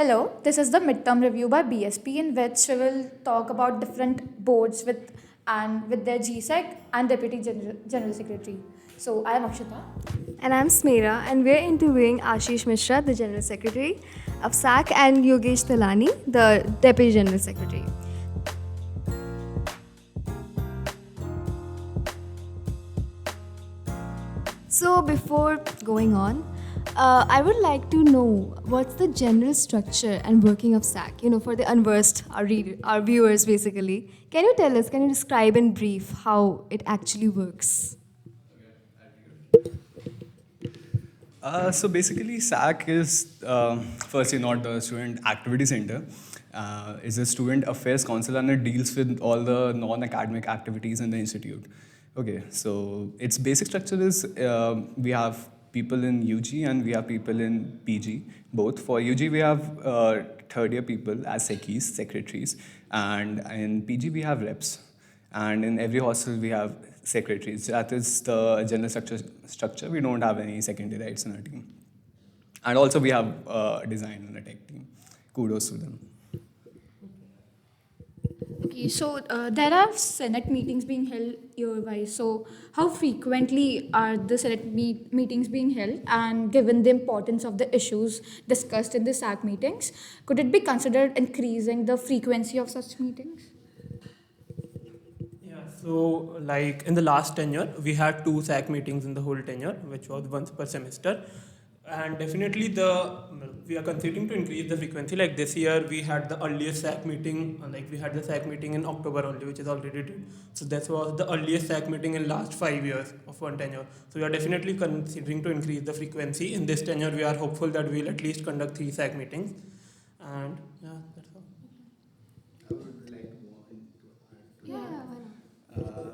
Hello, this is the midterm review by BSP in which we will talk about different boards with their GSec and Deputy General Secretary. So I am Akshata. And I'm Smera, and we're interviewing Ashesh Mishra, the General Secretary of SAC, and Yogesh Tillani, the Deputy General Secretary. So, before going on, I would like to know what's the general structure and working of SAC, for the unversed, our viewers basically. Can you tell us, can you describe in brief how it actually works? So basically, SAC is firstly not the student activity center. It's a student affairs council and it deals with all the non-academic activities in the institute. Okay, so its basic structure is we have people in UG and we have people in PG, both. For UG, we have third year people as SECs, secretaries, and in PG, we have reps. And in every hostel, we have secretaries. That is the general structure. We don't have any secondary rights in our team. And also, we have design and a tech team. Kudos to them. Okay, so there are Senate meetings being held year-wise. So how frequently are the Senate meetings being held? And given the importance of the issues discussed in the SAC meetings, could it be considered increasing the frequency of such meetings? So, like in the last tenure, we had 2 SAC meetings in the whole tenure, which was once per semester. And definitely we are considering to increase the frequency. Like this year, we had the earliest SAC meeting, we had the SAC meeting in October only, which is already did. So that was the earliest SAC meeting in last 5 years of one tenure. So we are definitely considering to increase the frequency. In this tenure, we are hopeful that we'll at least conduct 3 SAC meetings. And yeah, that's all.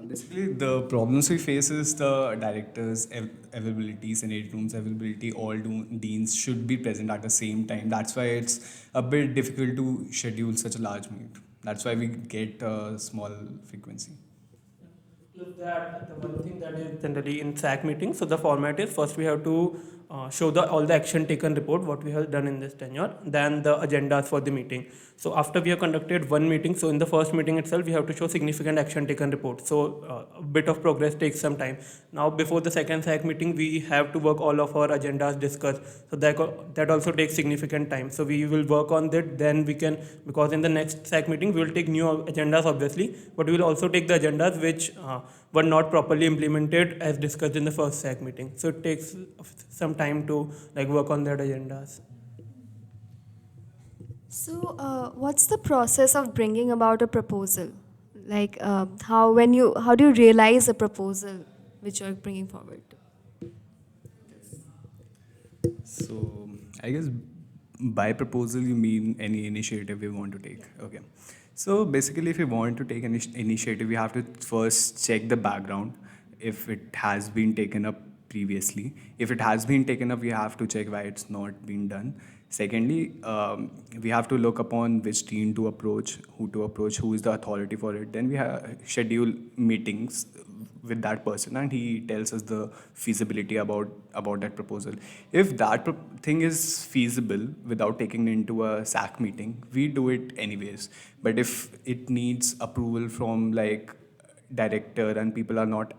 Basically, the problems we face is the directors' availability, senate rooms availability, all deans should be present at the same time. That's why it's a bit difficult to schedule such a large meet. That's why we get a small frequency. Plus that, the one thing that is generally in SAC meetings, so the format is first we have to show all the action taken report, what we have done in this tenure, then the agendas for the meeting. So after we have conducted one meeting, so in the first meeting itself, we have to show significant action taken report. So a bit of progress takes some time. Now before the second SAC meeting, we have to work all of our agendas discussed. So that also takes significant time. So we will work on that, then we can, because in the next SAC meeting, we will take new agendas obviously, but we will also take the agendas which were not properly implemented as discussed in the first SAC meeting. So it takes some time to work on their agendas. So, what's the process of bringing about a proposal? How do you realize a proposal which you're bringing forward? So I guess by proposal you mean any initiative we want to take. Okay. So basically, if you want to take an initiative, you have to first check the background if it has been taken up previously. If it has been taken up, we have to check why it's not been done. Secondly, we have to look upon which team to approach, who is the authority for it. Then we schedule meetings with that person and he tells us the feasibility about that proposal. If that thing is feasible without taking it into a SAC meeting, we do it anyways. But if it needs approval from director and people are not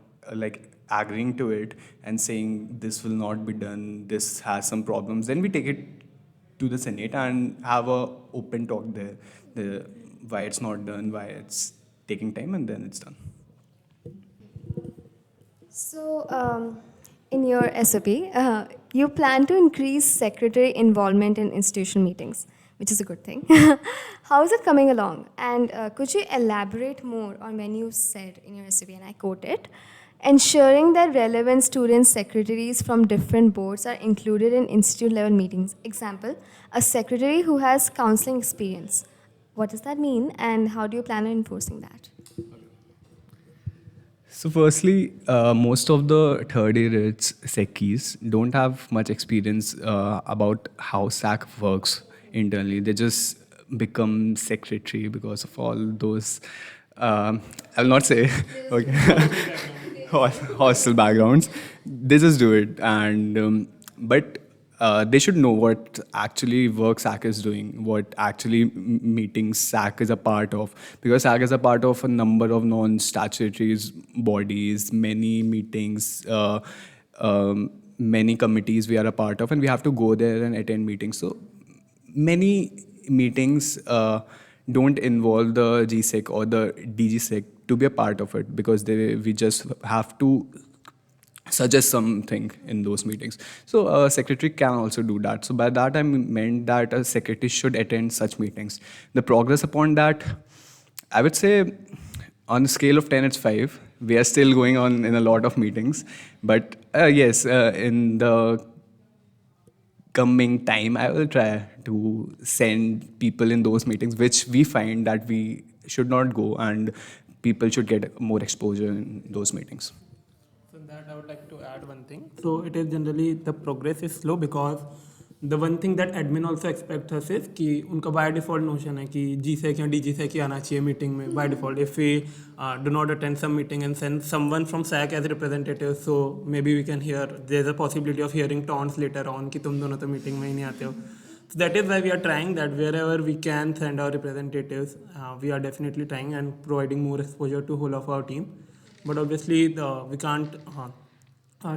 agreeing to it and saying this will not be done, this has some problems, then we take it to the Senate and have a open talk there, why it's not done, why it's taking time, and then it's done. So, in your SOP, you plan to increase secretary involvement in institutional meetings, which is a good thing. How is it coming along? And could you elaborate more on when you said in your SOP, and I quote it, ensuring that relevant student secretaries from different boards are included in institute-level meetings. Example, a secretary who has counseling experience. What does that mean, and how do you plan on enforcing that? So firstly, most of the third year SECs don't have much experience about how SAC works internally. They just become secretary because of all those, I'll not say, okay, hostel backgrounds. They just do it. And but they should know what actually work SAC is doing, what actually meetings SAC is a part of. Because SAC is a part of a number of non-statutory bodies, many meetings, many committees we are a part of, and we have to go there and attend meetings. So many meetings don't involve the GSec or the DGSec to be a part of it, because we just have to suggest something in those meetings. So a secretary can also do that. So by that I meant that a secretary should attend such meetings. The progress upon that, I would say on a scale of 10, it's 5. We are still going on in a lot of meetings. But yes, in the coming time, I will try to send people in those meetings, which we find that we should not go, and people should get more exposure in those meetings. So in that I would like to add one thing. So it is generally the progress is slow because the one thing that admin also expect us is कि उनका by default notion है कि GSec या DGSec ही आना चाहिए meeting में by default. If we do not attend some meeting and send someone from SAC as a representative, so maybe we can hear there's a possibility of hearing taunts later on कि तुम दोनों तो meeting में ही नहीं आते हो. So that is why we are trying that wherever we can send our representatives, we are definitely trying and providing more exposure to whole of our team. But obviously we can't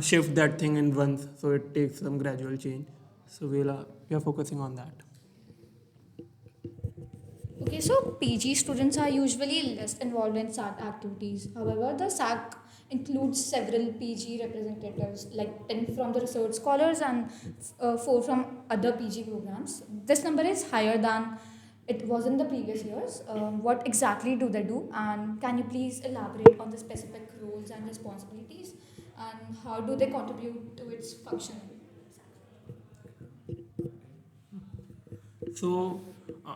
shift that thing in once, so it takes some gradual change. So we are focusing on that. Okay, so PG students are usually less involved in SAC activities. However, the SAC includes several PG representatives, like 10 from the research scholars and 4 from other PG programs. This number is higher than it was in the previous years. What exactly do they do? And can you please elaborate on the specific roles and responsibilities? And how do they contribute to its functioning? So,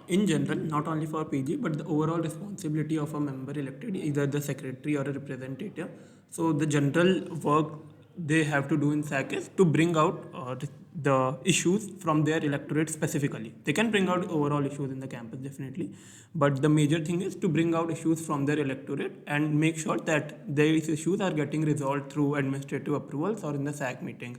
in general, not only for PG, but the overall responsibility of a member elected, either the secretary or a representative. So, the general work they have to do in SAC is to bring out the issues from their electorate specifically. They can bring out overall issues in the campus, definitely, but the major thing is to bring out issues from their electorate and make sure that these issues are getting resolved through administrative approvals or in the SAC meetings.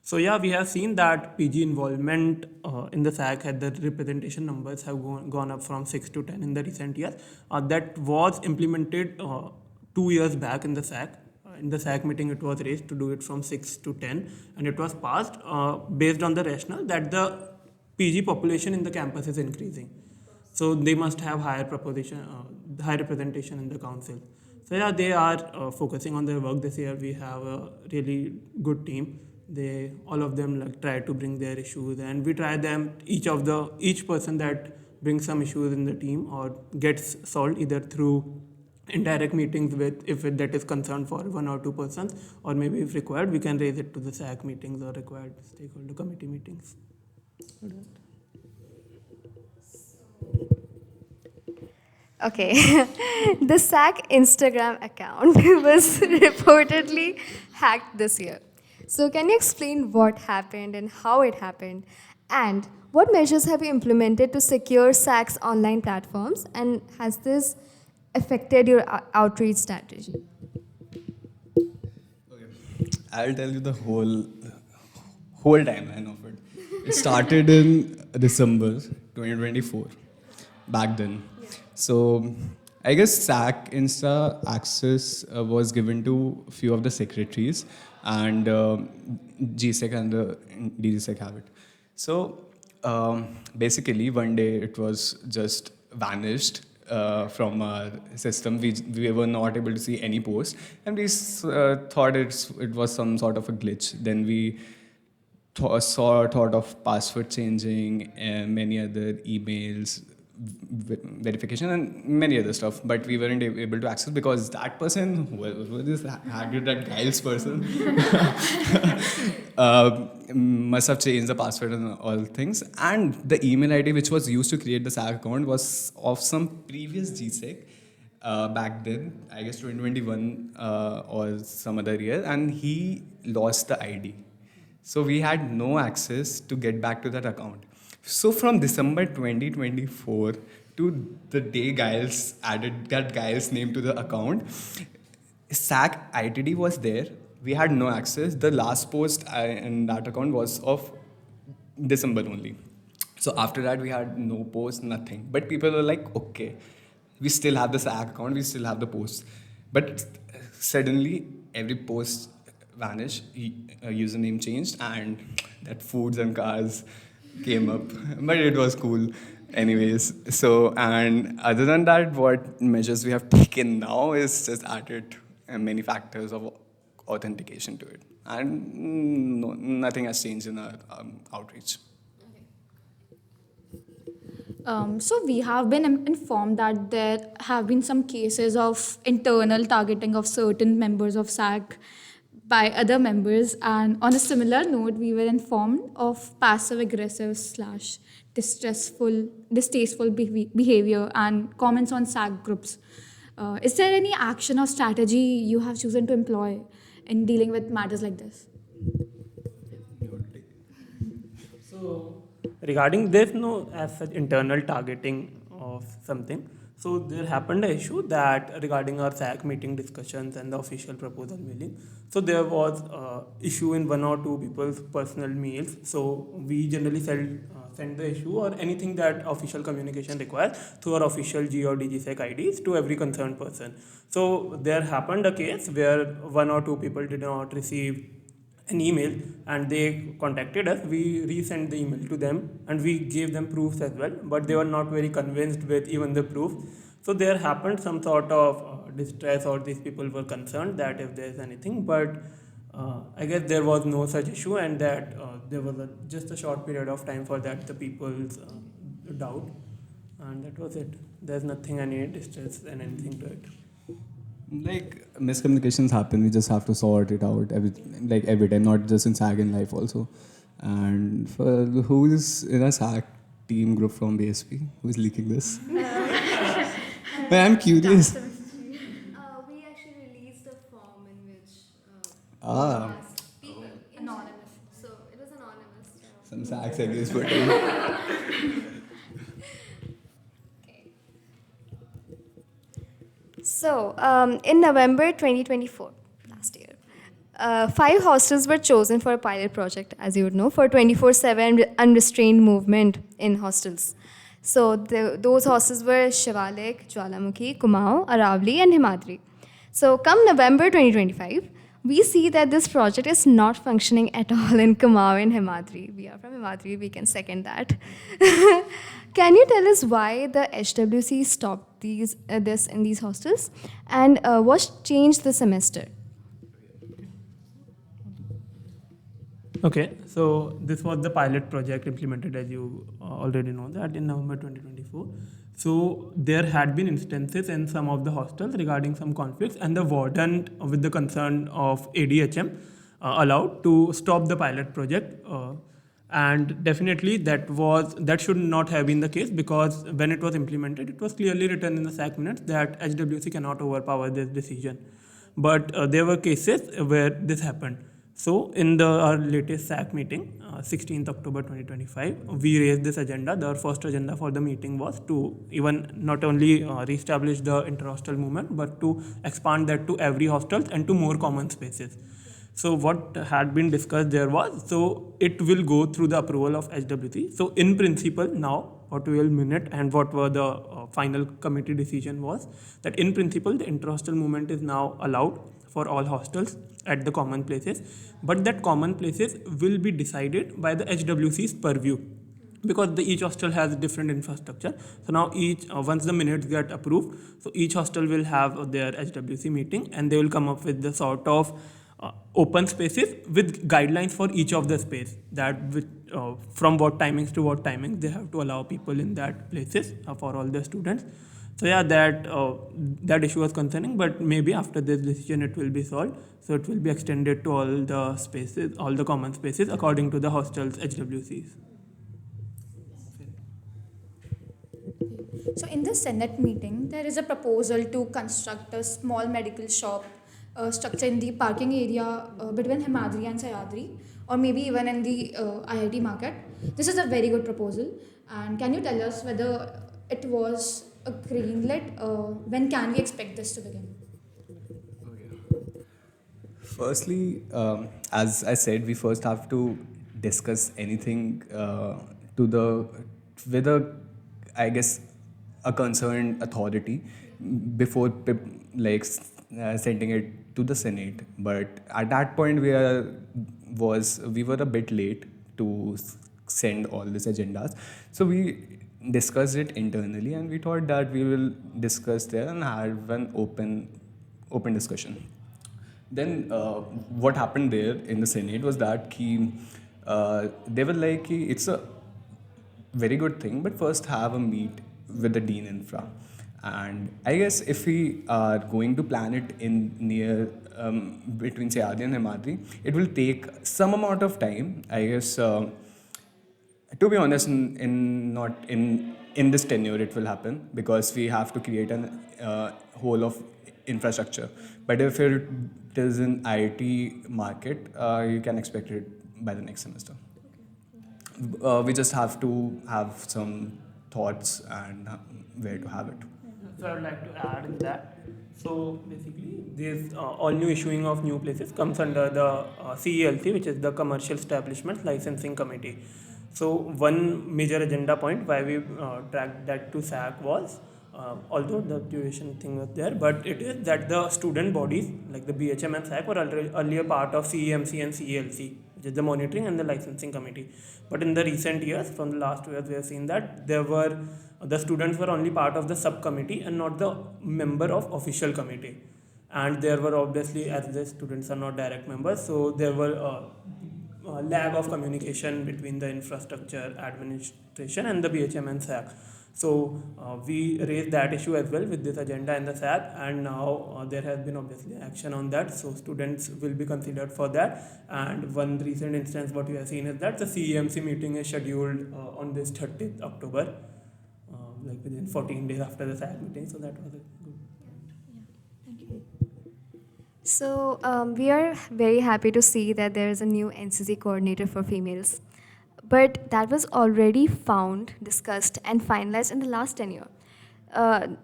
So yeah, we have seen that PG involvement in the SAC had the representation numbers have gone up from 6 to 10 in the recent years. That was implemented 2 years back in the SAC. In the SAC meeting, it was raised to do it from 6 to 10, and it was passed based on the rationale that the PG population in the campus is increasing. So they must have higher representation in the council. So yeah, they are focusing on their work this year. We have a really good team. They all of them try to bring their issues, and we try them each person that brings some issues in the team or gets solved either through indirect meetings with if that is concerned for 1 or 2 persons, or maybe if required we can raise it to the SAC meetings or required stakeholder committee meetings. Okay, the SAC Instagram account was reportedly hacked this year. So, can you explain what happened and how it happened? And what measures have you implemented to secure SAC's online platforms? And has this affected your outreach strategy? I'll tell you the whole timeline of it. It started in December 2024, back then. So I guess SAC Insta access was given to few of the secretaries, and GSec and the DGSec have it. So basically, one day it was just vanished from our system. We were not able to see any post, and we thought it was some sort of a glitch. Then we thought of password changing and many other emails, verification and many other stuff, but we weren't able to access because that person, who this hacker, that Giles person, must have changed the password and all things. And the email ID which was used to create the SAC account was of some previous GSec back then, I guess 2021 or some other year, and he lost the ID. So we had no access to get back to that account. So from December 2024 to the day Giles added that Giles name to the account, SAC ITD was there. We had no access. The last post in that account was of December only. So after that, we had no post, nothing. But people were like, okay, we still have the SAC account, we still have the post. But suddenly, every post vanished, username changed, and that foods and cars came up. But it was cool. Anyways, so, and other than that, what measures we have taken now is just added many factors of authentication to it. And no, nothing has changed in our outreach. So we have been informed that there have been some cases of internal targeting of certain members of SAC by other members, and on a similar note, we were informed of passive aggressive slash distasteful behavior and comments on SAC groups. Is there any action or strategy you have chosen to employ in dealing with matters like this? So regarding this, no, as such internal targeting of something. So there happened an issue that regarding our SAC meeting discussions and the official proposal mailing. So there was issue in one or two people's personal mails. So we generally send the issue or anything that official communication requires through our official G or DGSec IDs to every concerned person. So there happened a case where one or two people did not receive an email and they contacted us. We resent the email to them and we gave them proofs as well, but they were not very convinced with even the proof. So there happened some sort of distress, or these people were concerned that if there is anything, but I guess there was no such issue, and that there was just a short period of time for that the people's doubt, and that was it. There's nothing, any distress and anything to it. Like miscommunications happen, we just have to sort it out every time, not just in SAG in life also. And for who is in a SAG team group from BSP, who is leaking this? But I'm curious. We actually released a form in which Ah, people Anonymous. So it was anonymous. some SAG segments put in. So, in November 2024, last year, 5 hostels were chosen for a pilot project, as you would know, for 24/7 unrestrained movement in hostels. So, those hostels were Shivalik, Jwalamukhi, Kumaon, Aravali, and Himadri. So, come November 2025, we see that this project is not functioning at all in Kumaon and Himadri. We are from Himadri, we can second that. Can you tell us why the HWC stopped this in these hostels, and what changed this semester? Okay, so this was the pilot project implemented, as you already know, that in November 2024. So there had been instances in some of the hostels regarding some conflicts, and the warden, with the concern of ADHM, allowed to stop the pilot project. And definitely that should not have been the case, because when it was implemented, it was clearly written in the SAC minutes that HWC cannot overpower this decision. But there were cases where this happened. So in our latest SAC meeting, 16th October 2025, we raised this agenda. The first agenda for the meeting was to even not only re-establish the inter-hostel movement, but to expand that to every hostel and to more common spaces. So what had been discussed there was, so it will go through the approval of HWC. So in principle now, what we will minute and what were the final committee decision was that in principle the inter-hostel movement is now allowed for all hostels at the common places, but that common places will be decided by the HWC's purview, because each hostel has different infrastructure. So now once the minutes get approved, so each hostel will have their HWC meeting and they will come up with the sort of open spaces with guidelines for each of the space, that from what timings to what timings they have to allow people in that places for all the students. So yeah, that issue was concerning, but maybe after this decision it will be solved. So it will be extended to all the spaces, all the common spaces according to the hostels HWCs. So in the Senate meeting, there is a proposal to construct a small medical shop structure in the parking area between Himadri and Sayadri, or maybe even in the IIT market. This is a very good proposal. And can you tell us whether it was a greenlit? When can we expect this to begin? Firstly, as I said, we first have to discuss anything to the with a, I guess, a concerned authority before sending it to the Senate. But at that point, we were a bit late to send all these agendas. So we discussed it internally, and we thought that we will discuss there and have an open discussion. Then what happened there in the Senate was that they were like, it's a very good thing, but first have a meet with the Dean Infra. And I guess if we are going to plan it in near between Sayadi and Himadri, it will take some amount of time. I guess, to be honest, not in this tenure it will happen because we have to create an whole of infrastructure. But if it is in IIT market, you can expect it by the next semester. We just have to have some thoughts and where to have it. So I would like to add in that. So basically, this all new issuing of new places comes under the CELC, which is the Commercial Establishment Licensing Committee. So one major agenda point why we tracked that to SAC was, although the duration thing was there, but it is that the student bodies like the BHM and SAC were earlier part of CEMC and CELC, which is the Monitoring and the Licensing Committee. But in the recent years, from the last 2 years, we have seen that the students were only part of the subcommittee and not the member of official committee. And there were obviously, as the students are not direct members, so there were lag of communication between the infrastructure administration and the BHM and SAC. So we raised that issue as well with this agenda in the SAC, and now there has been obviously action on that. So students will be considered for that. And one recent instance what we have seen is that the CEMC meeting is scheduled on this 30th October, like within 14 days after the SAC meeting. So that was a good. So we are very happy to see that there is a new NCC coordinator for females. But that was already found, discussed, and finalized in the last tenure.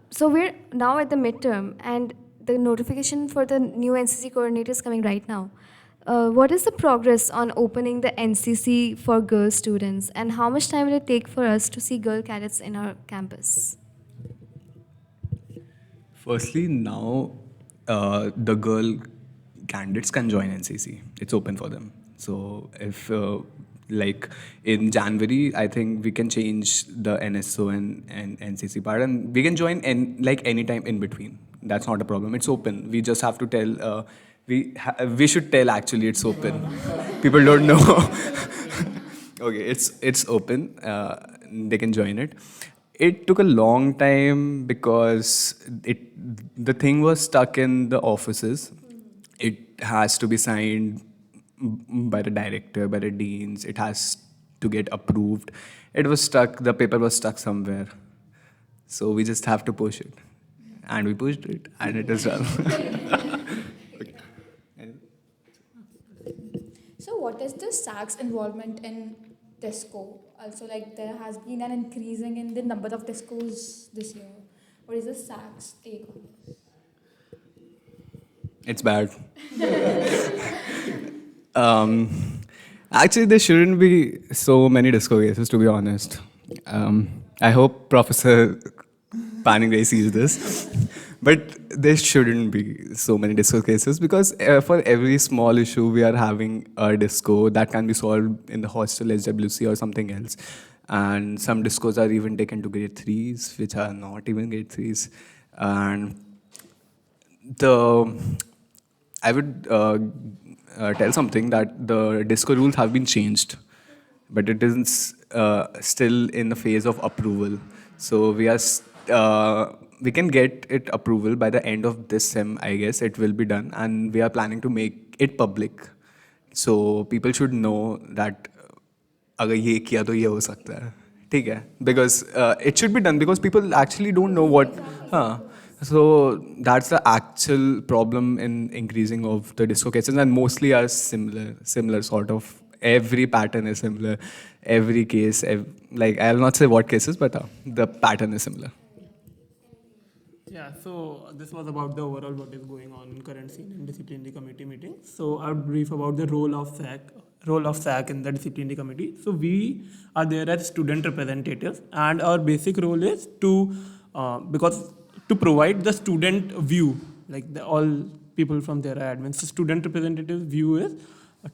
So we're now at the midterm, and the notification for the new NCC coordinator is coming right now. What is the progress on opening the NCC for girl students, and how much time will it take for us to see girl cadets in our campus? Firstly, now the girl candidates can join NCC. It's open for them. So if like in January, I think we can change the NSO and NCC part, and we can join like anytime in between. That's not a problem. It's open. We just have to tell. We should tell actually it's open. People don't know. Okay, it's open. They can join it. It took a long time because the thing was stuck in the offices. It has to be signed by the director, by the deans. It has to get approved. It was stuck. The paper was stuck somewhere. So we just have to push it, and we pushed it, and it is done. Okay. So what is the SAC's involvement in disco? Also, like there has been an increasing in the number of discos this year. What is the SAC's take on this? It's bad. Actually, there shouldn't be so many disco cases, to be honest. I hope Professor Paningray sees this. But there shouldn't be so many disco cases because for every small issue, we are having a disco that can be solved in the hostel, SWC, or something else. And some discos are even taken to grade 3s, which are not even grade 3s. And I would tell something that the disco rules have been changed, but it is still in the phase of approval. So we can get it approval by the end of this sem, I guess. It will be done, and we are planning to make it public. So people should know that अगर ये किया तो ये हो सकता है, ठीक है? Because it should be done because people actually don't know what. So that's the actual problem in increasing of the disco cases, and mostly are similar sort of. Every pattern is similar. Every case, like I'll not say what cases, but the pattern is similar. Yeah, so this was about the overall what is going on in current scene in disciplinary committee meetings. So I would brief about the role of SAC role of SAC in the disciplinary committee. So we are there as student representatives, and our basic role is to because to provide the student view, like all people from there are admins. So student representative view is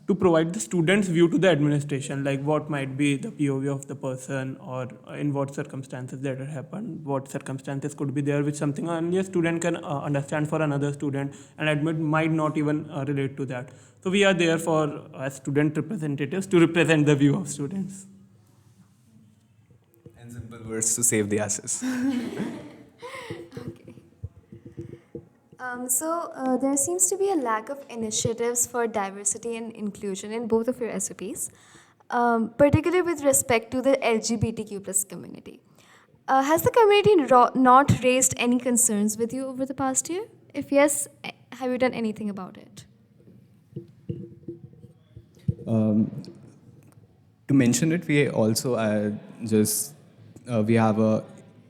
to provide the student's view to the administration, like what might be the POV of the person, or in what circumstances that had happened, what circumstances could be there, which something only a student can understand for another student, and admit might not even relate to that. So we are there for as student representatives to represent the view of students. And simple words to save the asses. There seems to be a lack of initiatives for diversity and inclusion in both of your SOPs, particularly with respect to the LGBTQ plus community. Has the community not raised any concerns with you over the past year? If yes, have you done anything about it? To mention it, we also we have a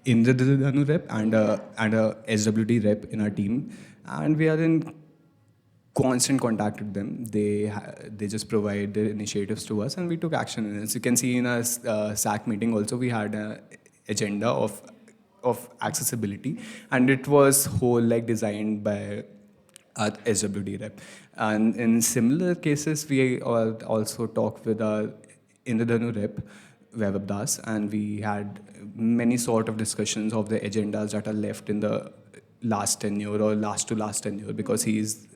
Indra rep and a SWT rep in our team, and we are in constant contact with them. They just provide their initiatives to us, and we took action. As you can see in our SAC meeting, also we had an agenda of accessibility, and it was whole like designed by our SWT rep. And in similar cases, we also talked with our Indra rep, Vaibhav Das, and we had many sort of discussions of the agendas that are left in the last tenure or last to last tenure, because he is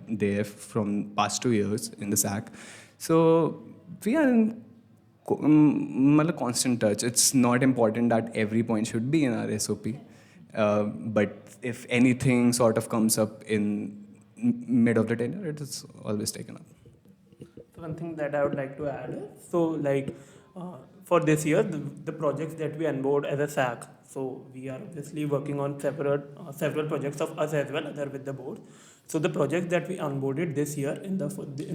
there from past 2 years in the SAC. So we are in constant touch. It's not important that every point should be in our SOP, but if anything sort of comes up in mid of the tenure, it is always taken up. So one thing that I would like to add is, so like for this year, the projects that we onboard as a SAC, so we are obviously working on several projects of us as well, other with the board. So the projects that we onboarded this year in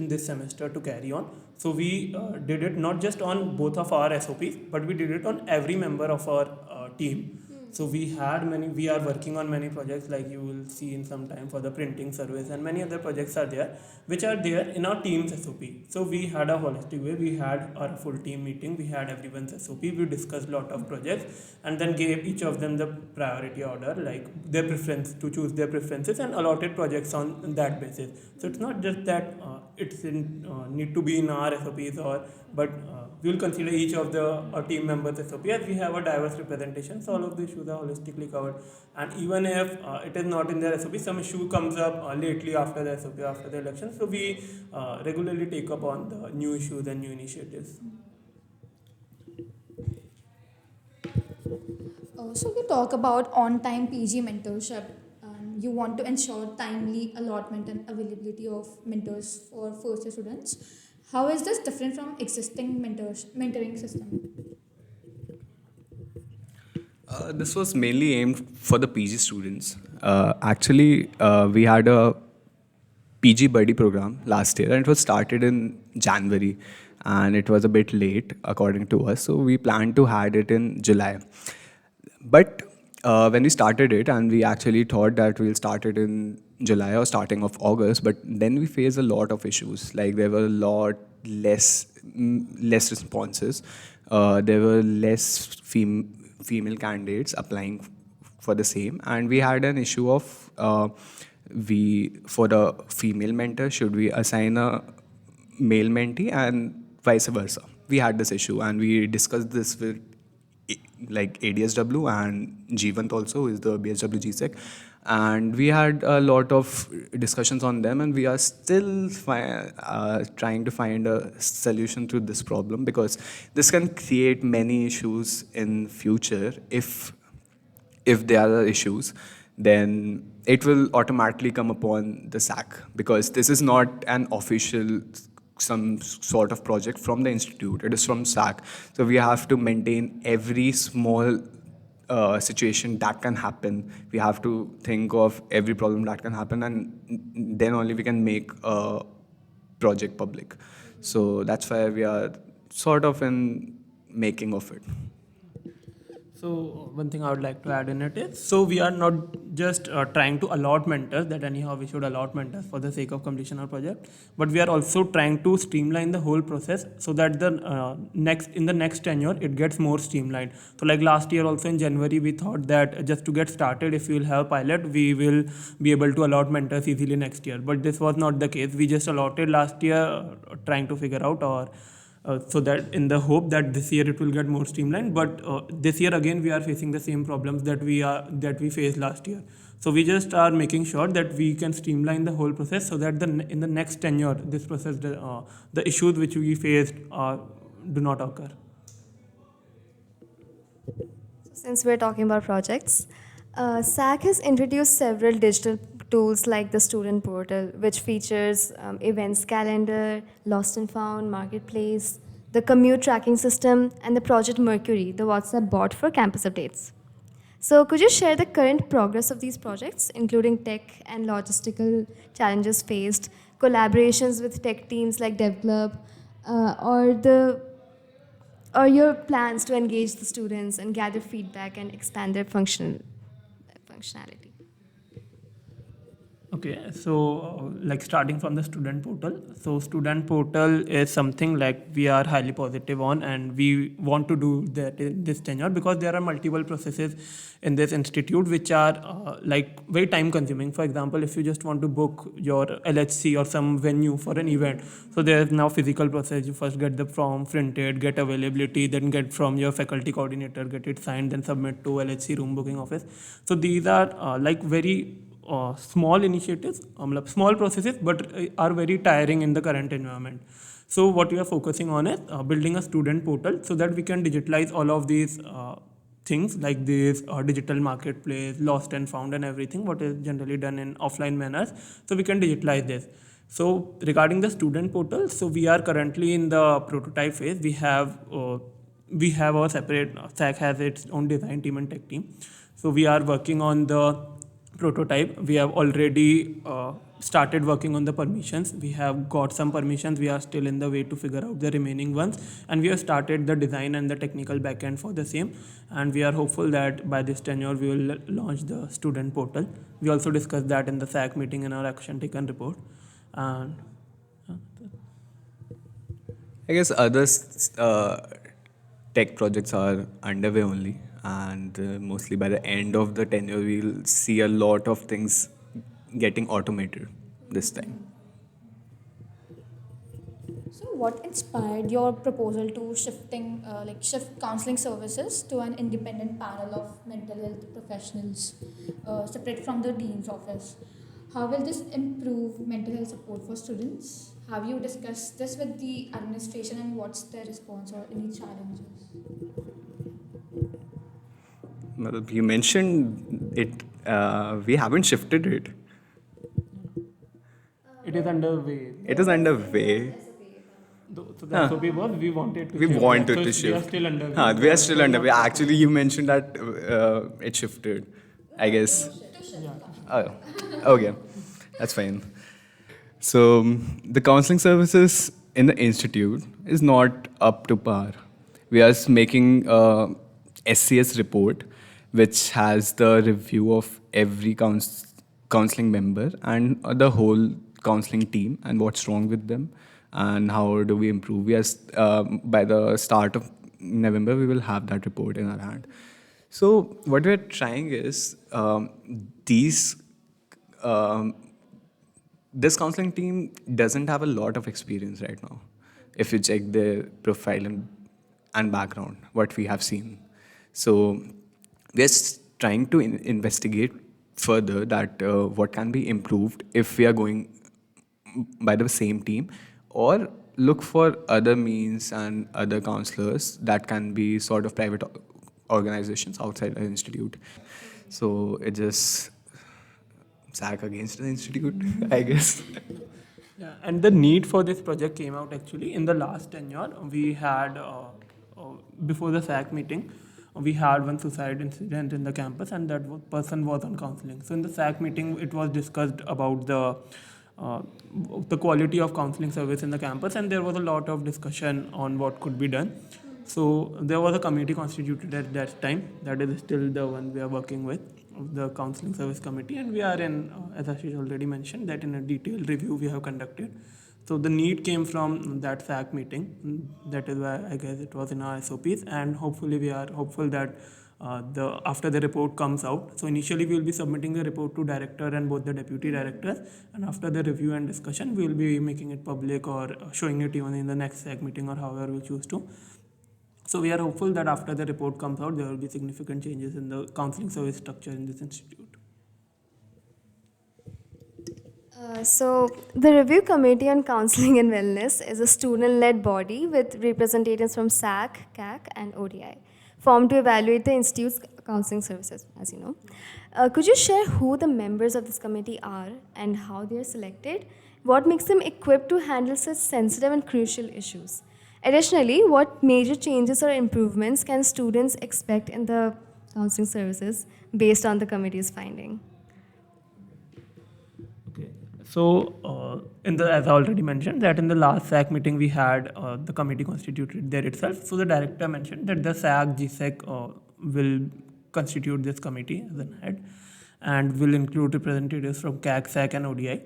this semester to carry on, so we did it not just on both of our SOPs, but we did it on every member of our team. So we are working on many projects, like you will see in some time, for the printing service, and many other projects are there, which are there in our team's SOP. So we had a holistic way, we had our full team meeting, we had everyone's SOP, we discussed a lot of projects, and then gave each of them the priority order, like their preference, to choose their preferences, and allotted projects on that basis. So it's not just that need to be in our SOPs, but we will consider each of the team members SOP, as we have a diverse representation, so all of the issues are holistically covered. And even if it is not in their SOP, some issue comes up lately after the SOP, after the election, so we regularly take up on the new issues and new initiatives. So you talk about on-time PG mentorship. You want to ensure timely allotment and availability of mentors for first-year students. How is this different from existing mentoring system? This was mainly aimed for the PG students. Actually, we had a PG buddy program last year, and it was started in January, and it was a bit late according to us, so we planned to had it in July. But when we started it, and we actually thought that we'll start it in July or starting of August, but then we faced a lot of issues. Like there were a lot less responses. There were less female candidates applying for the same, and we had an issue of for the female mentor, should we assign a male mentee, and vice versa. We had this issue, and we discussed this with like ADSW and Jeevant also, who is the BSW GSec, and we had a lot of discussions on them, and we are still trying to find a solution to this problem, because this can create many issues in future. If there are issues, then it will automatically come upon the SAC, because this is not an official some sort of project from the institute. It is from SAC. So we have to maintain every small situation that can happen. We have to think of every problem that can happen, and then only we can make a project public. So that's why we are sort of in making of it. So one thing I would like to add in it is, so we are not just trying to allot mentors, that anyhow we should allot mentors for the sake of completion of project, but we are also trying to streamline the whole process so that the in the next tenure it gets more streamlined. So like last year also in January we thought that just to get started, if we will have pilot, we will be able to allot mentors easily next year, but this was not the case. We just allotted last year, trying to figure out, or so that in the hope that this year it will get more streamlined, but this year again we are facing the same problems that we faced last year. So we just are making sure that we can streamline the whole process so that in the next tenure this process, the issues which we faced do not occur. Since we're talking about projects, SAC has introduced several digital tools like the student portal, which features events calendar, lost and found, marketplace, the commute tracking system, and the Project Mercury, the WhatsApp bot for campus updates. So could you share the current progress of these projects, including tech and logistical challenges faced, collaborations with tech teams like DevClub, or your plans to engage the students and gather feedback and expand their functionality? Okay, so like starting from the student portal. So student portal is something like we are highly positive on, and we want to do that in this tenure because there are multiple processes in this institute which are like very time consuming. For example, if you just want to book your LHC or some venue for an event, so there is now physical process. You first get the form printed, get availability, then get from your faculty coordinator, get it signed, then submit to LHC room booking office. So these are like very small initiatives, small processes, but are very tiring in the current environment. So what we are focusing on is building a student portal so that we can digitalize all of these things like this digital marketplace, lost and found, and everything what is generally done in offline manners. So we can digitalize this. So regarding the student portal, so we are currently in the prototype phase. We have our separate SAC has its own design team and tech team. So we are working on the prototype. We have already started working on the permissions. We have got some permissions. We are still in the way to figure out the remaining ones, and we have started the design and the technical backend for the same, and we are hopeful that by this tenure we will launch the student portal. We also discussed that in the SAC meeting in our action taken report. And I guess other tech projects are underway only, and mostly by the end of the tenure, we'll see a lot of things getting automated this time. So, what inspired your proposal to shift counseling services to an independent panel of mental health professionals, separate from the dean's office? How will this improve mental health support for students? Have you discussed this with the administration, and what's their response or any challenges? Well, you mentioned it. We haven't shifted it. it is underway. It is underway. So the SOP was we wanted to We shift. wanted So to we are shift. still underway. We are still underway. Actually, you mentioned that it shifted. I guess. Oh, okay. That's fine. So, the counseling services in the institute is not up to par. We are making a SCS report, which has the review of every counseling member and the whole counseling team and what's wrong with them and how do we improve. We are, by the start of November, we will have that report in our hand. So what we're trying is this counseling team doesn't have a lot of experience right now. If you check their profile and background, what we have seen. So we're trying to investigate further that what can be improved if we are going by the same team, or look for other means and other counselors that can be sort of private organizations outside the institute. So it just SAC against the institute, I guess. Yeah, and the need for this project came out actually in the last tenure. We had, before the SAC meeting, we had one suicide incident in the campus, and that person was on counseling. So in the SAC meeting, it was discussed about the quality of counseling service in the campus, and there was a lot of discussion on what could be done. So there was a committee constituted at that time. That is still the one we are working with, the Counselling Service Committee, and we are in, as Ashesh already mentioned, that in a detailed review we have conducted. So the need came from that SAC meeting. That is why I guess it was in our SOPs, and hopefully we are hopeful that the after the report comes out. So initially we will be submitting the report to director and both the deputy directors, and after the review and discussion we will be making it public or showing it even in the next SAC meeting or however we choose to. So we are hopeful that after the report comes out, there will be significant changes in the counseling service structure in this institute. So, the Review Committee on Counseling and Wellness is a student-led body with representatives from SAC, CAC, and ODI, formed to evaluate the institute's counseling services, as you know. Could you share who the members of this committee are and how they are selected? What makes them equipped to handle such sensitive and crucial issues? Additionally, what major changes or improvements can students expect in the counseling services based on the committee's finding? Okay. So, as I already mentioned, that in the last SAC meeting we had the committee constituted there itself. So the director mentioned that the SAC GSec will constitute this committee as an head, and will include representatives from CAC, SAC, and ODI.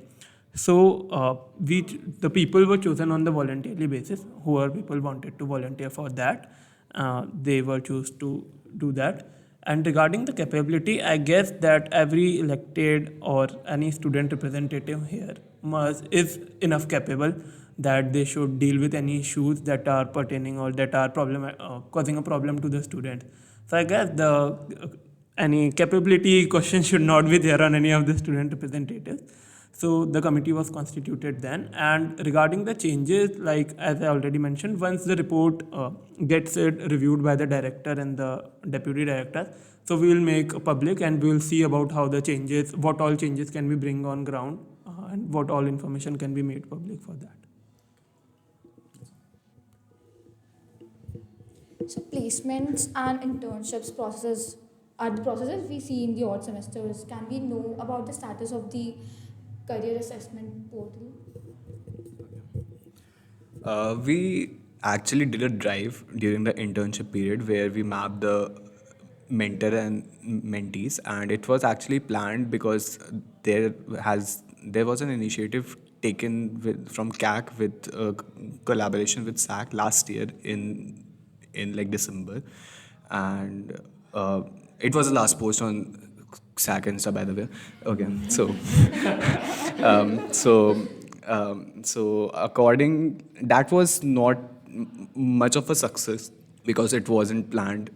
So the people were chosen on the voluntarily basis. Whoever people wanted to volunteer for that, they were choose to do that. And regarding the capability, I guess that every elected or any student representative here is enough capable that they should deal with any issues that are pertaining or that are causing a problem to the student. So I guess any capability question should not be there on any of the student representatives. So the committee was constituted then. And regarding the changes, like as I already mentioned, once the report gets reviewed by the director and the deputy director, so we will make public and we will see about how the changes, what all changes can we bring on ground, and what all information can be made public for that. So placements and internships processes are the processes we see in the odd semesters. Can we know about the status of the career assessment portal? We actually did a drive during the internship period where we mapped the mentor and mentees, and it was actually planned because there was an initiative taken from CAC with collaboration with SAC last year in like December, and it was the last post on SAC Insta, by the way. Okay, so so according, that was not much of a success because it wasn't planned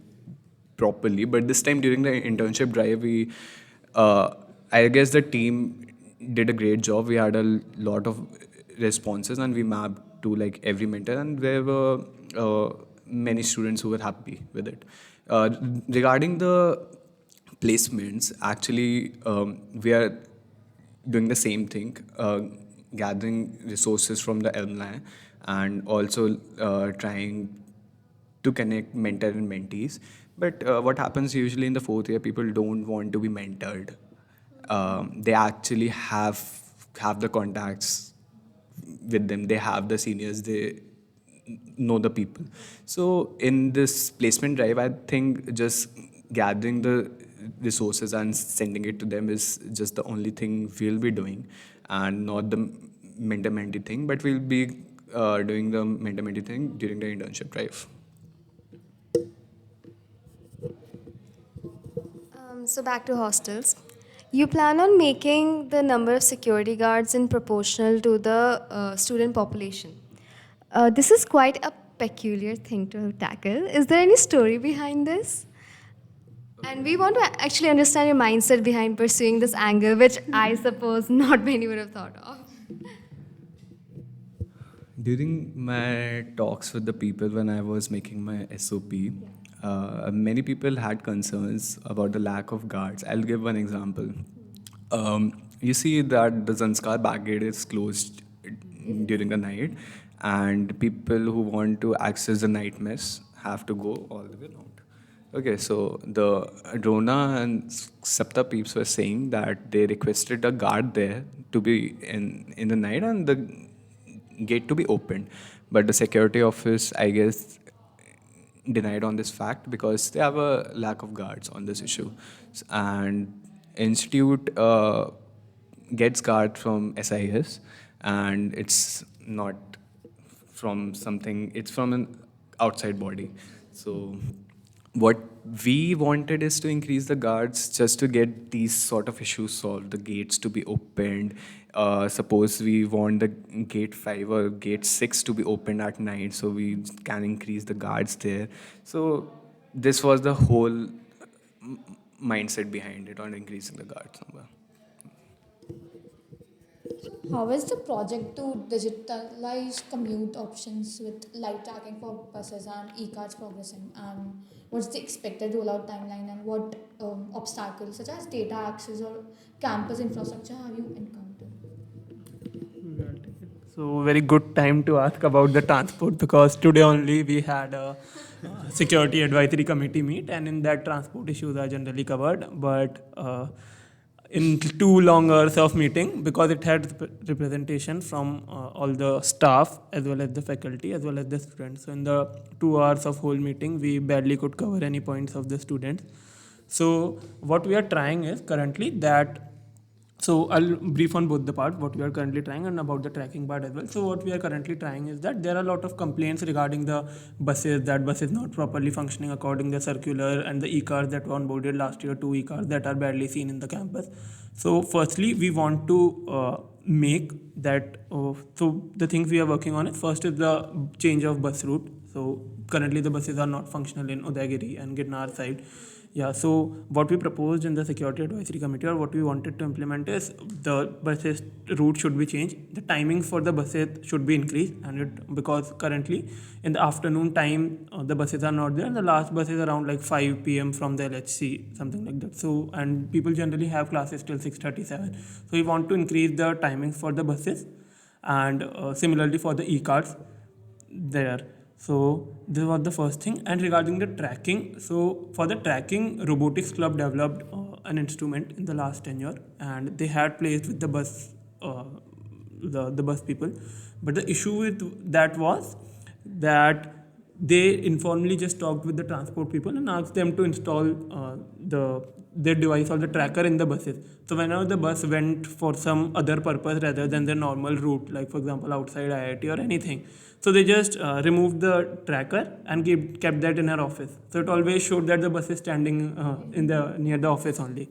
properly. But this time during the internship drive, I guess the team did a great job. We had a lot of responses and we mapped to like every mentor, and there were many students who were happy with it. Regarding the placements, actually, we are doing the same thing, gathering resources from the alumni and also trying to connect mentor and mentees. But what happens usually in the fourth year, people don't want to be mentored. They actually have the contacts with them. They have the seniors. They know the people. So in this placement drive, I think just gathering the resources and sending it to them is just the only thing we'll be doing, and not the mentor-mentee thing. But we'll be doing the mentor-mentee thing during the internship drive. So back to hostels. You plan on making the number of security guards in proportional to the student population. This is quite a peculiar thing to tackle. Is there any story behind this? And we want to actually understand your mindset behind pursuing this angle, which I suppose not many would have thought of. During my talks with the people when I was making my SOP, many people had concerns about the lack of guards. I'll give one example. You see that the Zanskar back gate is closed during the night, and people who want to access the night mess have to go all the way around. Okay, so the Rona and Sapta peeps were saying that they requested a guard there to be in the night and the gate to be opened. But the security office, I guess, denied on this fact because they have a lack of guards on this issue. And institute gets guard from SIS, and it's not from something, it's from an outside body. So what we wanted is to increase the guards just to get these sort of issues solved, the gates to be opened. Suppose we want the gate 5 or gate 6 to be opened at night, so we can increase the guards there. So this was the whole mindset behind it, on increasing the guards number. How is the project to digitalize commute options with live tracking for buses and e-cards progressing? And what's the expected rollout timeline, and what obstacles such as data access or campus infrastructure have you encountered? So very good time to ask about the transport, because today only we had a security advisory committee meet, and in that transport issues are generally covered. But in 2 long hours of meeting, because it had representation from all the staff as well as the faculty as well as the students. So in the 2 hours of whole meeting, we barely could cover any points of the students. So what we are trying is currently that, so I'll brief on both the parts, what we are currently trying and about the tracking part as well. So what we are currently trying is that there are a lot of complaints regarding the buses, that bus is not properly functioning according to the circular, and the e-cars that were onboarded last year, 2 e-cars that are barely seen in the campus. So firstly, we want to make that, so the things we are working on is, first is the change of bus route. So currently the buses are not functional in Udaigiri and Girnar side. Yeah, so what we proposed in the Security Advisory Committee, or what we wanted to implement, is the buses route should be changed. The timing for the buses should be increased, and because currently in the afternoon time the buses are not there, and the last bus is around like 5 p.m. from the LHC, something like that. So, and people generally have classes till 6:37. So we want to increase the timings for the buses, and similarly for the e-cards there. So this was the first thing. And regarding the tracking, so for the tracking, Robotics Club developed an instrument in the last tenure, and they had placed with the bus, the bus people. But the issue with that was that they informally just talked with the transport people and asked them to install their device or the tracker in the buses. So whenever the bus went for some other purpose rather than the normal route, like for example outside IIT or anything, so they just removed the tracker and kept that in our office. So it always showed that the bus is standing near the office only.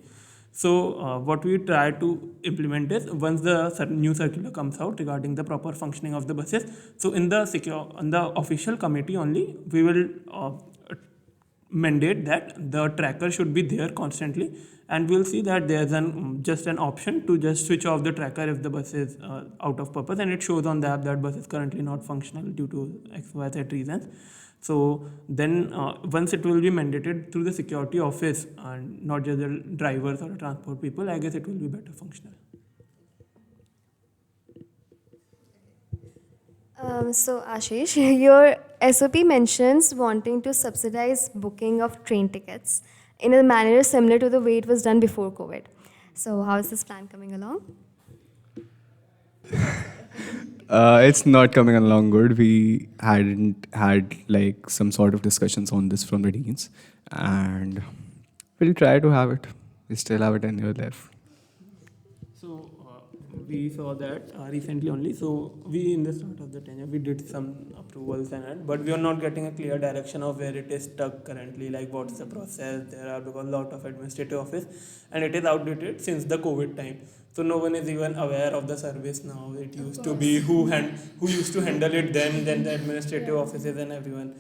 So what we try to implement is, once the new circular comes out regarding the proper functioning of the buses, so in the official committee only, we will mandate that the tracker should be there constantly, and we'll see that there's just an option to just switch off the tracker if the bus is out of purpose, and it shows on the app that bus is currently not functional due to XYZ reasons. So then once it will be mandated through the security office and not just the drivers or the transport people, I guess it will be better functional. So Ashesh, your SOP mentions wanting to subsidize booking of train tickets in a manner similar to the way it was done before COVID. So how is this plan coming along? It's not coming along good. We hadn't had like some sort of discussions on this from the deans, and we'll try to have it. We still have a tenure left. So we saw that recently only. So we, in the start of the tenure, we did some approvals and that, but we are not getting a clear direction of where it is stuck currently, like what's the process there are, because a lot of administrative office, and it is outdated since the COVID time. So no one is even aware of the service now. It used to be who used to handle it then the administrative offices and everyone.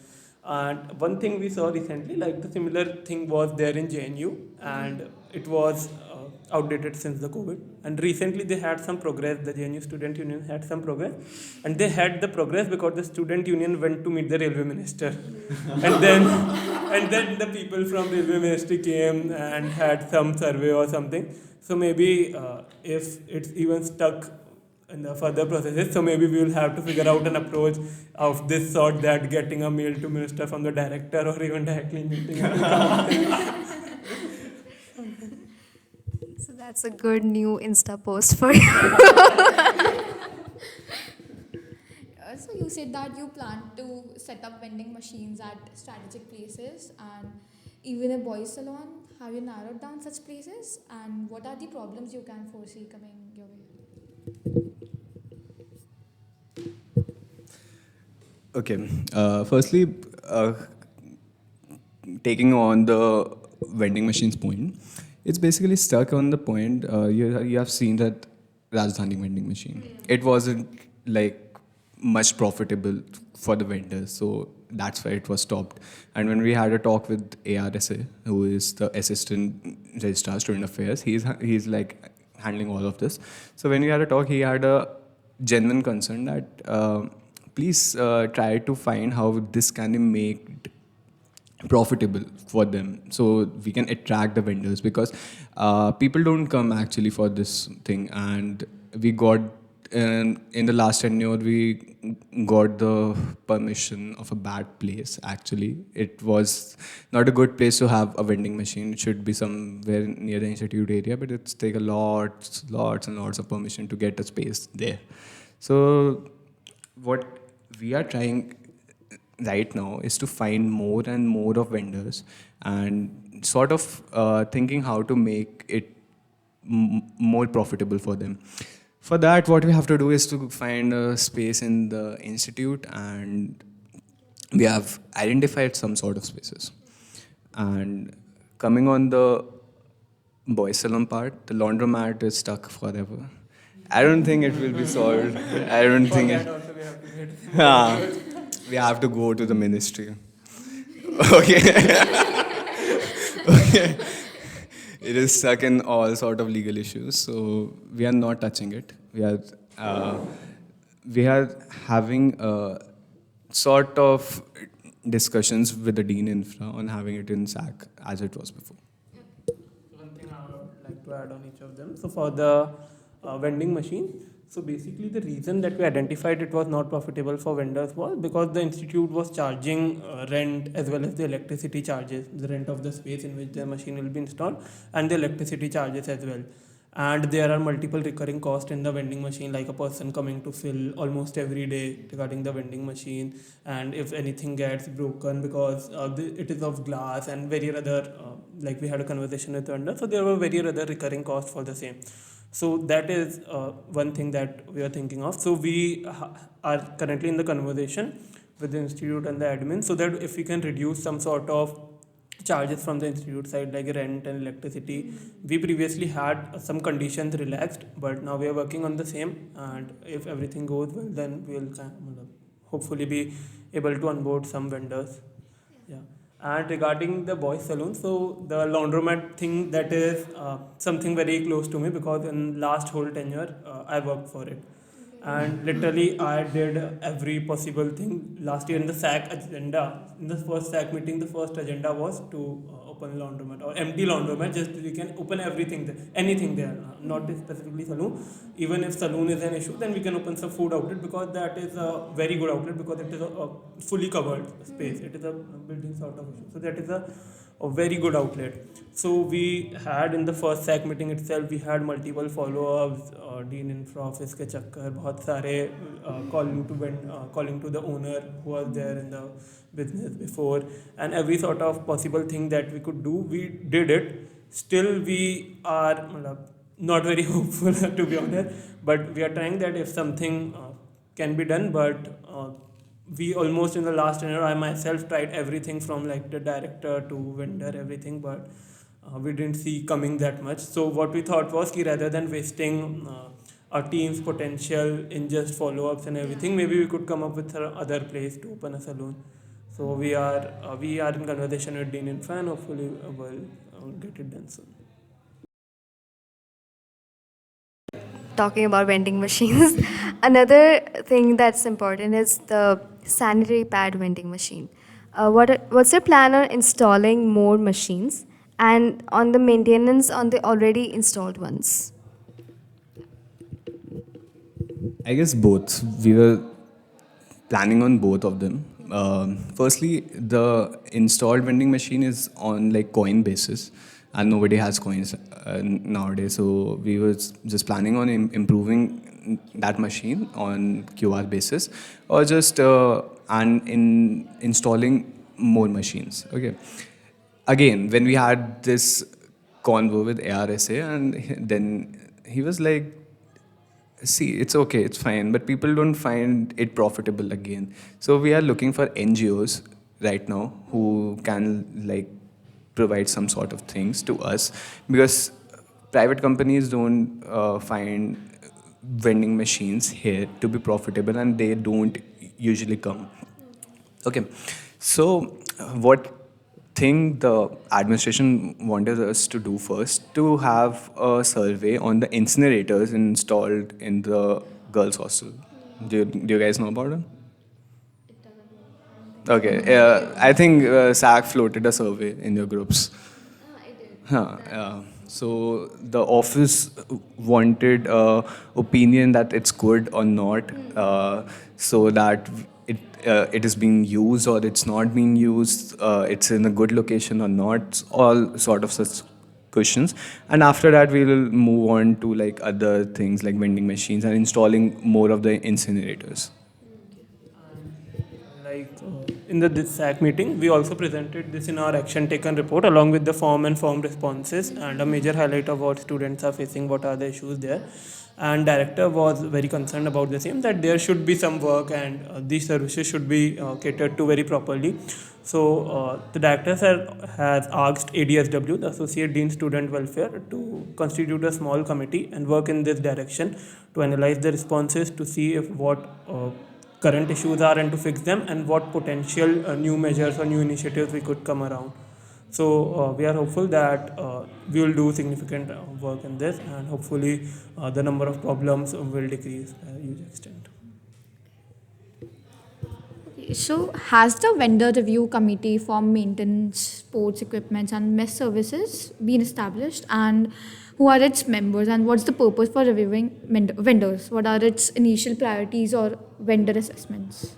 And one thing we saw recently, like the similar thing was there in JNU, and it was outdated since the COVID. And recently they had some progress. The JNU Student Union had some progress, and they had the progress because the student union went to meet the railway minister, and then the people from railway ministry came and had some survey or something. So maybe if it's even stuck in the further processes, so maybe we will have to figure out an approach of this sort, that getting a mail to minister from the director or even directly meeting. So that's a good new Insta post for you. So you said that you plan to set up vending machines at strategic places and even a boys' salon. Have you narrowed down such places? And what are the problems you can foresee coming your way? Okay. Firstly, taking on the vending machines point, it's basically stuck on the point. You have seen that Rajdhani vending machine. It wasn't like much profitable for the vendors, so that's why it was stopped. And when we had a talk with ARSA, who is the assistant registrar student affairs, he's like handling all of this. So when we had a talk, he had a genuine concern that please try to find how this can be made profitable for them so we can attract the vendors, because people don't come actually for this thing. And we got in the last tenure we got the permission of a bad place. Actually, it was not a good place to have a vending machine. It should be somewhere near the institute area, but it's take a lots and lots of permission to get a space there. So what we are trying right now is to find more and more of vendors and sort of thinking how to make it more profitable for them. For that, what we have to do is to find a space in the institute, and we have identified some sort of spaces. And coming on the boys salon part, the laundromat is stuck forever. I don't think it will be solved. I don't think that it. also we have to get Yeah, we have to go to the ministry. Okay. Okay. It is stuck in all sort of legal issues, so we are not touching it. Uh, we are having sort of discussions with the Dean Infra on having it in SAC as it was before. one thing I would like to add on each of them. So for the vending machine, so basically the reason that we identified it was not profitable for vendors was because the institute was charging rent as well as the electricity charges, the rent of the space in which the machine will be installed, and the electricity charges as well. And there are multiple recurring costs in the vending machine, like a person coming to fill almost every day regarding the vending machine, and if anything gets broken because it is of glass and various other, like we had a conversation with vendor, so there were various other recurring costs for the same. So that is one thing that we are thinking of. So we are currently in the conversation with the institute and the admin, so that if we can reduce some sort of charges from the institute side like rent and electricity. We previously had some conditions relaxed, but now we are working on the same, and if everything goes well, then we will hopefully be able to onboard some vendors. Yeah. And regarding the boys saloon, so the laundromat thing, that is something very close to me because in last whole tenure I worked for it. And literally I did every possible thing. Last year in the SAC agenda, in the first SAC meeting, the first agenda was to open laundromat or empty laundromat. Just we can open everything there, anything there, not specifically saloon. Even if saloon is an issue, then we can open some food outlet because that is a very good outlet because it is a fully covered space. It is a building sort of issue. So that is a very good outlet. So we had in the first SAC meeting itself, we had multiple follow-ups, Dean Infra office के चक्कर, बहुत सारे calling to the owner who was there in the business before, and every sort of possible thing that we could do, we did it. Still we are not very hopeful to be honest, but we are trying that if something can be done, but we almost in the last year, I myself tried everything from like the director to vendor, everything, but we didn't see coming that much. So what we thought was ki rather than wasting our team's potential in just follow-ups and everything, maybe we could come up with other place to open a saloon. So we are in conversation with Dean Infra and hopefully we'll get it done soon. Talking about vending machines, another thing that's important is the sanitary pad vending machine. What's your plan on installing more machines and on the maintenance on the already installed ones? I guess both. We were planning on both of them. Firstly, the installed vending machine is on like coin basis, and nobody has coins nowadays. So we were just planning on improving that machine on QR basis, or just installing more machines. Okay. Again, when we had this convo with ARSA, and then he was like, see, it's okay, it's fine, but people don't find it profitable again. So we are looking for NGOs right now who can like provide some sort of things to us, because private companies don't find vending machines here to be profitable, and they don't usually come. Okay, so what thing the administration wanted us to do first, to have a survey on the incinerators installed in the girls' hostel. Do you guys know about it? Okay, I think SAC floated a survey in your groups. Huh, yeah. So the office wanted opinion that it's good or not, so that it is being used or it's not being used, it's in a good location or not, all sort of such questions. And after that, we will move on to like other things like vending machines and installing more of the incinerators. Like in the this SAC meeting, we also presented this in our action taken report along with the form and form responses and a major highlight of what students are facing, what are the issues there. And director was very concerned about the same, that there should be some work and these services should be catered to very properly. So the director has asked ADSW, the Associate Dean Student Welfare, to constitute a small committee and work in this direction to analyze the responses, to see if what current issues are and to fix them, and what potential new measures or new initiatives we could come around. So we are hopeful that we will do significant work in this, and hopefully the number of problems will decrease a huge extent. So, has the vendor review committee for maintenance, sports equipment, and mess services been established? And who are its members? And what's the purpose for reviewing vendors? What are its initial priorities or vendor assessments?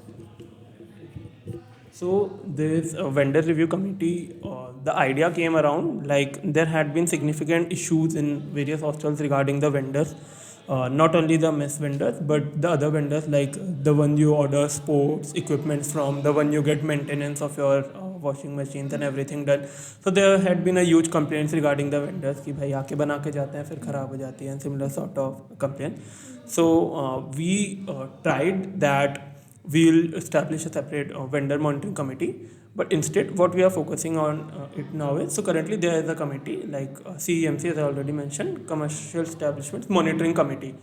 So this vendor review committee, the idea came around like there had been significant issues in various hostels regarding the vendors. Not only the mess vendors, but the other vendors, like the one you order sports equipment from, the one you get maintenance of your washing machines and everything done. So there had been a huge complaints regarding the vendors कि भाई आके बना के जाते हैं फिर खराब हो जाती है, and similar sort of complaint. So we tried that we'll establish a separate vendor monitoring committee. But instead, what we are focusing on it now is, so currently there is a committee like CEMC, as I already mentioned, Commercial Establishments Monitoring Committee.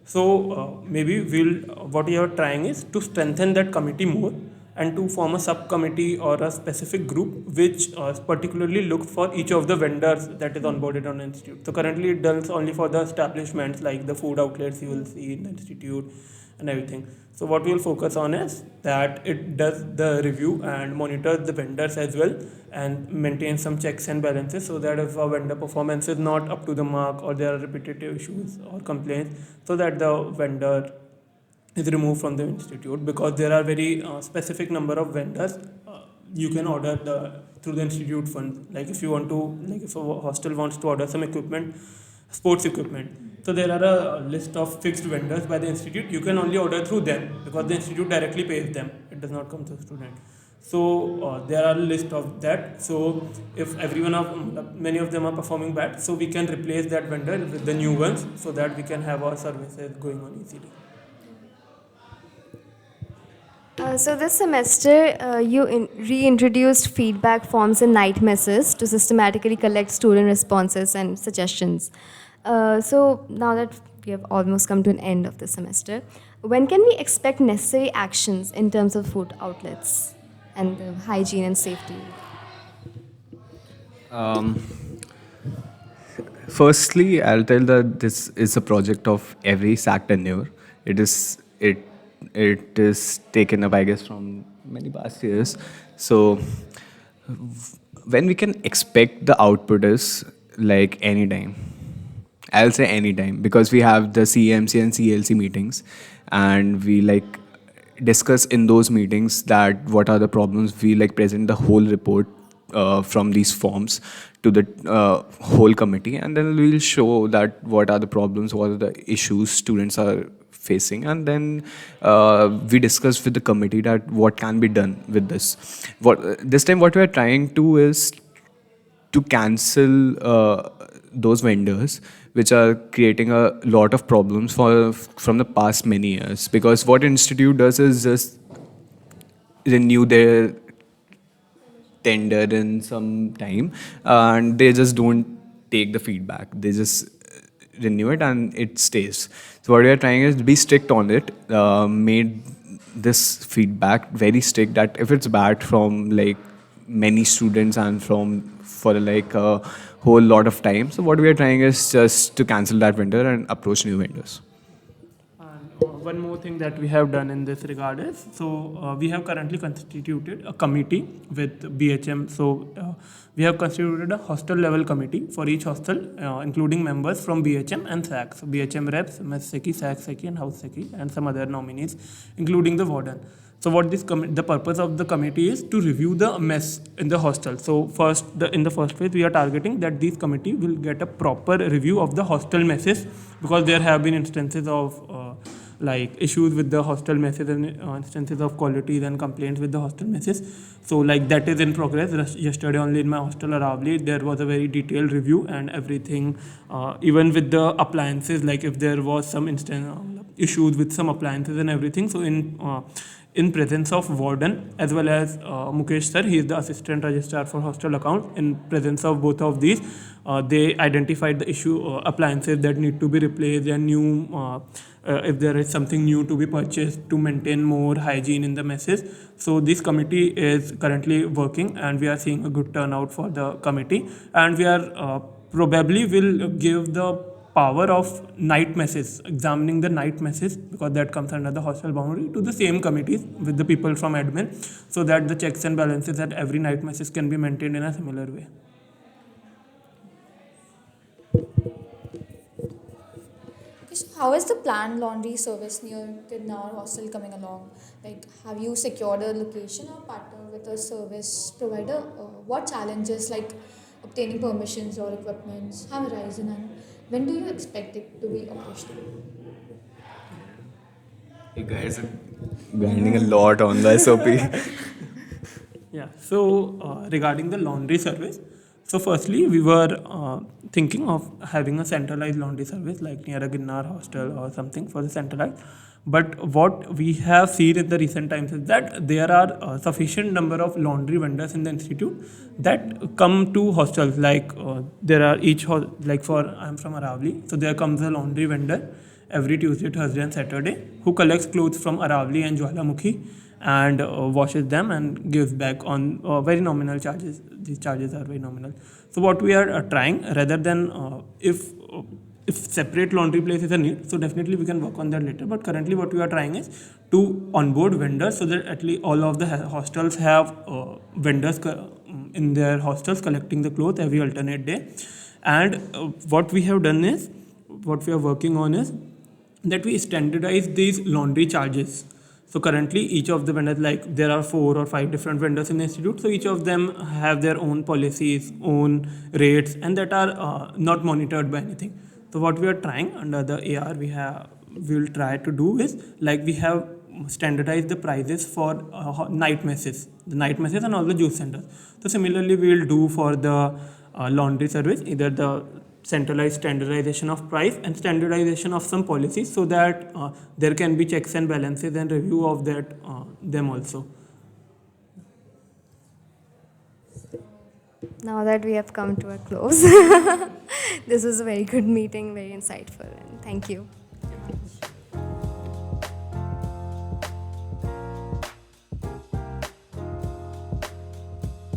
So maybe what we are trying is to strengthen that committee more and to form a subcommittee or a specific group which particularly look for each of the vendors that is onboarded on the institute. So currently it does only for the establishments like the food outlets you will see in the institute and everything. So what we will focus on is that it does the review and monitors the vendors as well, and maintains some checks and balances, so that if a vendor performance is not up to the mark or there are repetitive issues or complaints, so that the vendor is removed from the institute, because there are very specific number of vendors you can order through the institute fund. Like if you want to, like if a hostel wants to order some equipment, sports equipment, so there are a list of fixed vendors by the institute. You can only order through them because the institute directly pays them. It does not come to the student. So there are a list of that. So if many of them are performing bad, so we can replace that vendor with the new ones, so that we can have our services going on easily. So this semester, you reintroduced feedback forms and night messes to systematically collect student responses and suggestions. So now that we have almost come to an end of the semester, when can we expect necessary actions in terms of food outlets and hygiene and safety? Firstly, I'll tell that this is a project of every SAC tenure. It is taken up, I guess, from many past years. So when we can expect the output is like anytime. I'll say anytime, because we have the CMC and CLC meetings, and we like discuss in those meetings that what are the problems. We like present the whole report from these forms to the whole committee, and then we'll show that what are the problems, what are the issues students are facing, and then we discussed with the committee that what can be done with this. This time what we are trying to is to cancel those vendors which are creating a lot of problems from the past many years, because what institute does is just renew their tender in some time, and they just don't take the feedback. They just renew it and it stays. So what we are trying is to be strict on it, made this feedback very strict, that if it's bad from like many students and from for like a whole lot of time, so what we are trying is just to cancel that vendor and approach new vendors. And one more thing that we have done in this regard is, we have currently constituted a committee with BHM. We have constituted a hostel level committee for each hostel, including members from BHM and SAC. So BHM reps, SAC, SAC, and House SAC, and some other nominees, including the warden. So what the purpose of the committee is to review the mess in the hostel. So in the first phase, we are targeting that this committee will get a proper review of the hostel messes, because there have been instances of like issues with the hostel messes and instances of qualities and complaints with the hostel messes. So like that is in progress. Yesterday only in my hostel Aravali, there was a very detailed review and everything, even with the appliances, like if there was some issues with some appliances and everything. So in presence of warden as well as Mukesh sir, he is the assistant registrar for hostel accounts. In presence of both of these, they identified the issue, appliances that need to be replaced, and new if there is something new to be purchased to maintain more hygiene in the messes. So this committee is currently working, and we are seeing a good turnout for the committee, and we are probably will give the power of night messes, examining the night messes, because that comes under the hostel boundary, to the same committees with the people from admin, so that the checks and balances at every night messes can be maintained in a similar way. Okay, so how is the planned laundry service near Kinnaur Hostel coming along? Like, have you secured a location or partner with a service provider? What challenges like obtaining permissions or equipments have arisen, and when do you expect it to be operational? You guys are grinding a lot on the SOP. Yeah. So regarding the laundry service, so firstly we were thinking of having a centralized laundry service like near a Ginnar hostel or something for the centralized. But what we have seen in the recent times is that there are sufficient number of laundry vendors in the institute that come to hostels. Like there are like for I'm from Aravali, so there comes a laundry vendor every Tuesday, Thursday, and Saturday who collects clothes from Aravali and Jwalamukhi and washes them and gives back on very nominal charges. These charges are very nominal. So what we are trying, rather than if separate laundry places are needed, so definitely we can work on that later. But currently what we are trying is to onboard vendors, so that at least all of the hostels have vendors in their hostels collecting the clothes every alternate day. And what we have done is, what we are working on is that we standardize these laundry charges. So currently each of the vendors, like there are 4 or 5 different vendors in the institute, so each of them have their own policies, own rates, and that are not monitored by anything. So what we are trying under the AR we will try to do is, like we have standardized the prices for night messes, and all the juice centers. So similarly we will do for the laundry service, either the centralized standardization of price and standardization of some policies, so that there can be checks and balances and review of that them also. Now that we have come to a close, this was a very good meeting, very insightful, and thank you.